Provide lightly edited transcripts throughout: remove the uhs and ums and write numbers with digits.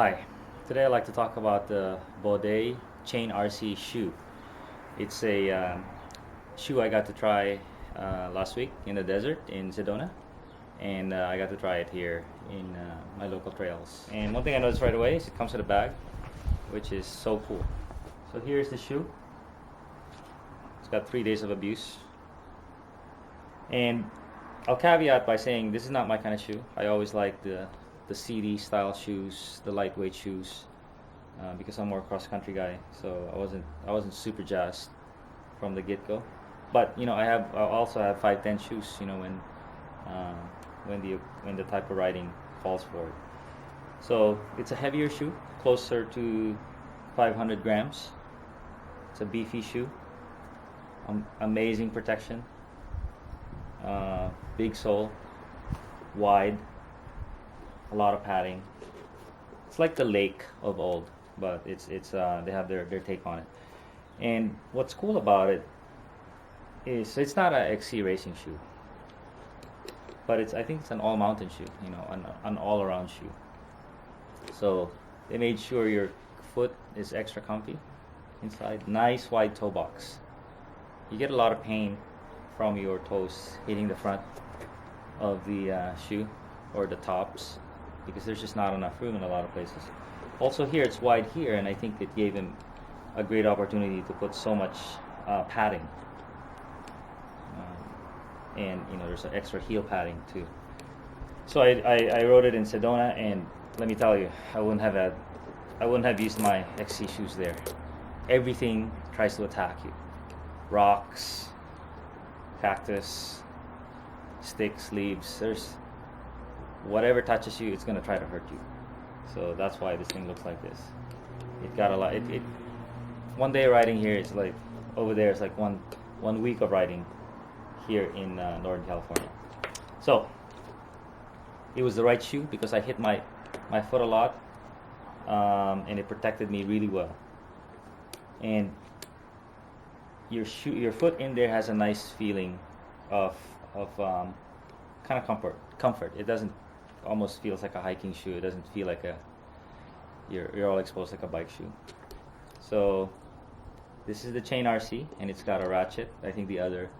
Hi, today I'd like to talk about the Vaude Chain RC shoe. It's a shoe I got to try last week in the desert in Sedona, and I got to try it here in my local trails. And one thing I noticed right away is it comes with a bag, which is so cool. So here's the shoe. It's got 3 days of abuse, and I'll caveat by saying this is not my kind of shoe. I always like the CD style shoes, the lightweight shoes, because I'm more cross country guy. So I wasn't super jazzed from the get go. But I also have 510 shoes. Uh, when the type of riding calls for it. So it's a heavier shoe, closer to 500 grams. It's a beefy shoe. Amazing protection. Big sole, wide, a lot of padding. It's like the Lake of old, but it's they have their take on it. And what's cool about it is it's not a XC racing shoe, but I think it's an all mountain shoe, an all around shoe. So they made sure your foot is extra comfy inside. Nice wide toe box. You get a lot of pain from your toes hitting the front of the shoe or the tops because there's just not enough room in a lot of places. Also here it's wide here, and I think it gave him a great opportunity to put so much padding. And there's an extra heel padding too. So I rode it in Sedona, and let me tell you, I wouldn't have used my XC shoes there. Everything tries to attack you. Rocks, cactus, sticks, leaves. There's whatever touches you, it's gonna try to hurt you. So that's why this thing looks like this. It got a lot. It one day riding here is like over there. It's like one week of riding here in Northern California. So it was the right shoe because I hit my foot a lot, and it protected me really well. And your foot in there has a nice feeling of kind of comfort. It doesn't almost feels like a hiking shoe. It doesn't feel like you're all exposed like a bike shoe. So this is the Chain RC, and it's got a ratchet. I think the other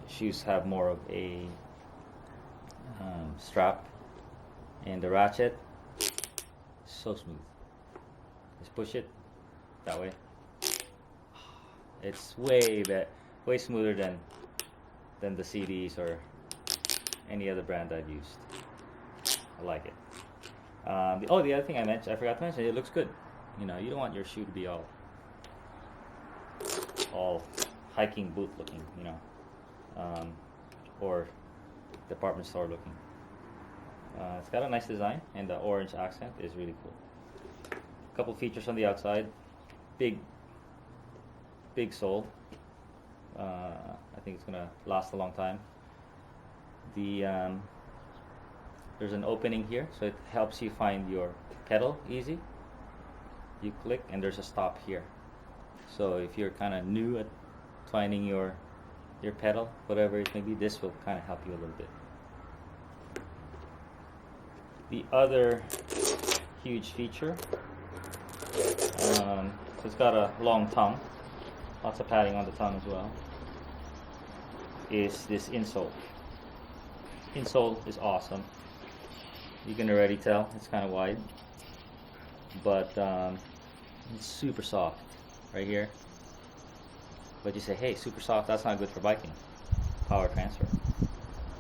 shoes have more of a strap, and the ratchet so smooth. Just push it that way. It's way smoother than the CDs or any other brand I've used. I like it. The other thing I forgot to mention, it looks good. You don't want your shoe to be all hiking boot looking, or department store looking. It's got a nice design, and the orange accent is really cool. A couple features on the outside. Big sole. I think it's gonna last a long time. There's an opening here, so it helps you find your pedal easy. You click, and there's a stop here. So if you're kind of new at finding your pedal, whatever it may be, this will kind of help you a little bit. The other huge feature, so it's got a long tongue, lots of padding on the tongue as well, is this insole. Insole is awesome. You can already tell it's kind of wide, but it's super soft right here. But you say, hey, super soft, that's not good for biking. Power transfer.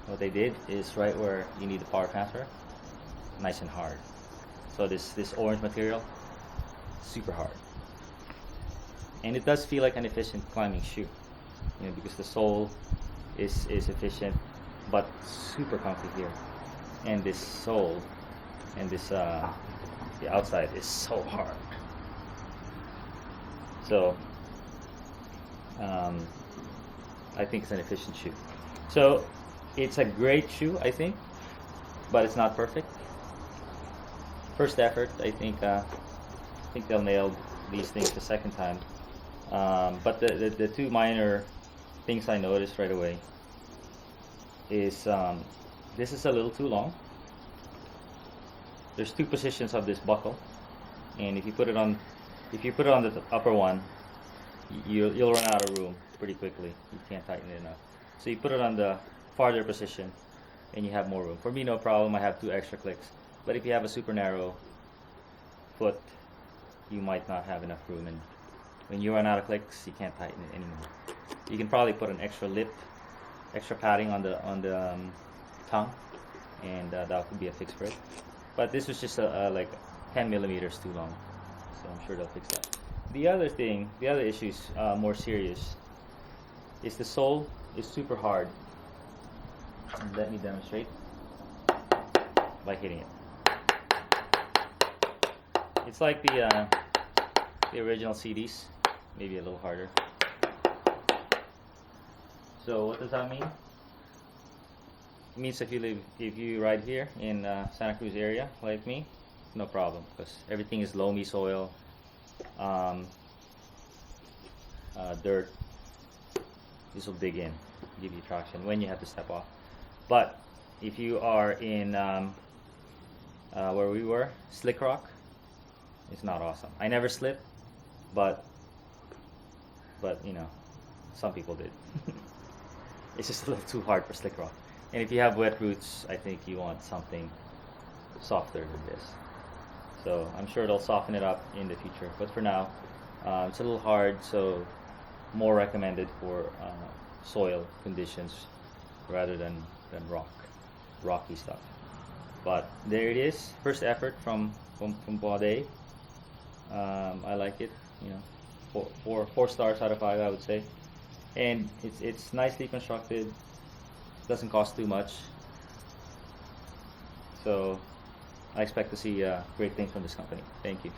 What they did is right where you need the power transfer, nice and hard. So this orange material, super hard. And it does feel like an efficient climbing shoe, because the sole is efficient, but super comfy here. And this sole and the outside is so hard. So I think it's an efficient shoe. So it's a great shoe, I think, but it's not perfect. First effort, I think they'll nail these things the second time. But the two minor things I noticed right away is this is a little too long. there's two positions of this buckle, and if you put it on the upper one, you'll run out of room pretty quickly. You can't tighten it enough. So you put it on the farther position, and you have more room. For me, no problem. I have 2 extra clicks. But if you have a super narrow foot, you might not have enough room, and when you run out of clicks, you can't tighten it anymore. You can probably put an extra lip, extra padding on the tongue, and that could be a fix for it. But this was just like 10 millimeters too long, so I'm sure they'll fix that. The other issue is more serious. Is the sole is super hard. And let me demonstrate by hitting it. It's like the original CDs, maybe a little harder. So what does that mean? It means if you ride here in Santa Cruz area like me, no problem, because everything is loamy soil, dirt. This will dig in, give you traction when you have to step off. But if you are in where we were, Slick Rock, it's not awesome. I never slipped, but you know, some people did. It's just a little too hard for Slick Rock. And if you have wet roots, I think you want something softer than this. So I'm sure it'll soften it up in the future. But for now, it's a little hard, so more recommended for soil conditions rather than rocky stuff. But there it is, first effort from Vaude. I like it, you know, 4 stars out of 5, I would say. And it's nicely constructed, doesn't cost too much, so I expect to see great things from this company. Thank you.